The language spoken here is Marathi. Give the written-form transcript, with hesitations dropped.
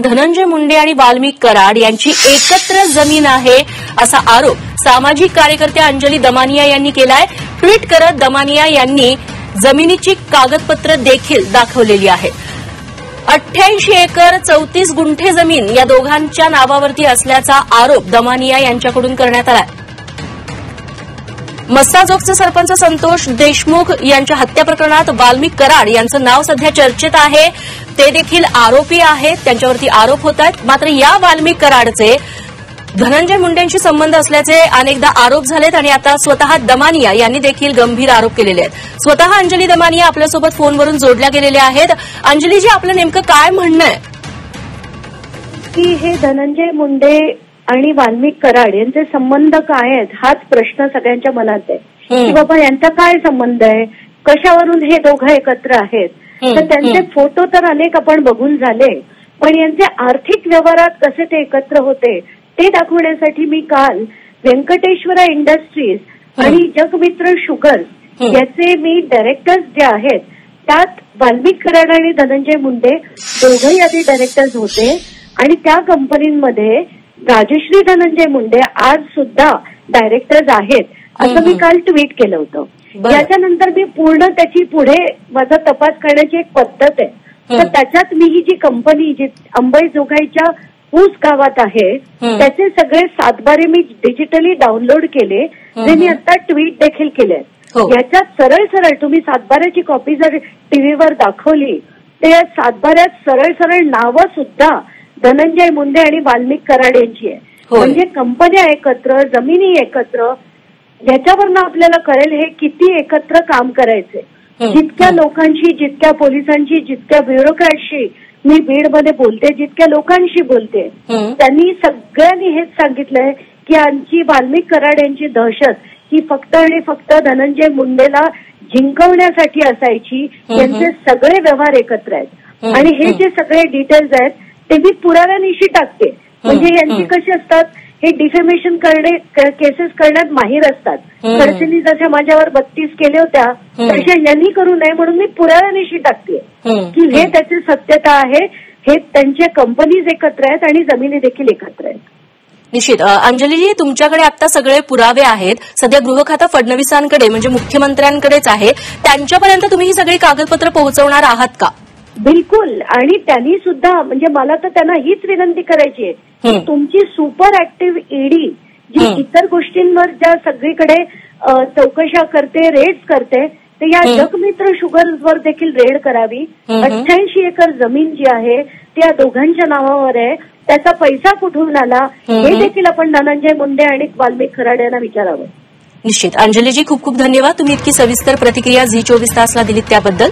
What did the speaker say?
धनंजय मुंडे आणि वाल्मिक कराड यांची एकत्र जमीन आहे असा आरोप सामाजिक कार्यकर्त्या अंजली दमानिया यांनी केलाय। ट्विट करत दमानिया यांनी जमिनीची कागदपत्र देखील दाखवलेली आहे। 88 एकर 34 गुंठे जमीन या दोघांच्या नावावरती असल्याचा आरोप दमानिया यांच्याकडून करण्यात आला। मस्साजोगचे सरपंच संतोष देशमुख यांच्या हत्या प्रकरणात वाल्मिक कराड यांचं नाव सध्या चर्चेत आहे। ते देखील आरोपी आहेत, त्यांच्यावरती आरोप होत आहेत। मात्र या वाल्मिक कराडचे धनंजय मुंडेंशी संबंध असल्याचे अनेकदा आरोप झालेत आणि आता स्वतः दमानिया यांनी देखील गंभीर आरोप केलेले आहेत। स्वतः अंजली दमानिया आपल्यासोबत फोनवरून जोडल्या गेलेल्या आहेत। अंजलीजी, आपलं नेमकं काय म्हणणं आहे की हे धनंजय मुंडे आणि वाल्मिक कराड यांचे संबंध काय आहेत हाच प्रश्न सगळ्यांच्या मनात आहे की बाबा यांचा काय संबंध आहे, कशावरून हे दोघं एकत्र आहेत। तर त्यांचे फोटो तर अनेक आपण बघून झाले, पण यांचे आर्थिक व्यवहारात कसे ते एकत्र होते ते दाखवण्यासाठी मी काल व्यंकटेश्वरा इंडस्ट्रीज आणि जगमित्र शुगर याचे मी डायरेक्टर्स जे आहेत त्यात वाल्मिक कराड आणि धनंजय मुंडे दोघंही आधी डायरेक्टर्स होते आणि त्या कंपनीमध्ये राजश्री धनंजय मुंडे आज सुद्धा डायरेक्टर्स आहेत असं मी काल ट्विट केलं होतं। याच्यानंतर मी पूर्ण त्याची पुढे माझा तपास करण्याची एक पद्धत आहे, तर त्याच्यात मी ही जी कंपनी जी अंबाजोगाईच्या ऊस गावात आहे त्याचे सगळे सातबारे मी डिजिटली डाउनलोड केले, जे मी आता ट्विट देखील केले। याच्यात सरळ सरळ तुम्ही सातबाऱ्याची कॉपी जर टीव्हीवर दाखवली तर या सातबाऱ्यात सरळ सरळ नावं सुद्धा धनंजय मुंडे आणि वाल्मिक कराड यांची आहे। म्हणजे कंपन्या एकत्र, जमिनी एकत्र, याच्यावरनं आपल्याला कळेल हे किती एकत्र काम करायचे। जितक्या लोकांशी, जितक्या पोलिसांशी, जितक्या ब्युरोक्रॅटशी मी बीडमध्ये बोलते, जितक्या लोकांशी बोलते, त्यांनी सगळ्यांनी हेच सांगितलंय की आमची वाल्मिक कराड यांची दहशत ही फक्त आणि फक्त धनंजय मुंडेला जिंकवण्यासाठी असायची। यांचे सगळे व्यवहार एकत्र आहेत आणि हे जे सगळे डिटेल्स आहेत ते मी पुराव्यानिशी टाकते। म्हणजे यांची कशी असतात, हे डिफेमेशन केसेस करण्यात माहीर असतात। खडसेंनी जशा माझ्यावर 32 केल्या होत्या तशा यांनी करू नये म्हणून मी पुराव्यानिशी टाकते की हे त्याची सत्यता आहे, हे त्यांच्या कंपनीज एकत्र आहेत आणि जमिनी देखील एकत्र आहेत। निश्चित अंजलीजी, तुमच्याकडे आता सगळे पुरावे आहेत, सध्या गृह खातं फडणवीसांकडे म्हणजे मुख्यमंत्र्यांकडेच आहे, त्यांच्यापर्यंत तुम्ही ही सगळी कागदपत्र पोहोचवणार आहात का? बिलकुल, आणि त्यांनी सुद्धा म्हणजे मला तर त्यांना हीच विनंती करायची आहे की तुमची सुपर ऍक्टिव्ह ईडी जी इतर गोष्टींवर ज्या सगळीकडे चौकशा करते, रेड्स करते, तर या जगमित्र शुगर्सवर देखील रेड करावी। 88 एकर जमीन जी आहे ती या दोघांच्या नावावर आहे, त्याचा पैसा कुठून आला हे देखील आपण धनंजय मुंडे आणि वाल्मिक कराड यांना विचारावं। निश्चित अंजलीजी, खूप खूप धन्यवाद, तुम्ही इतकी सविस्तर प्रतिक्रिया झी 24 तासला दिलीत त्याबद्दल।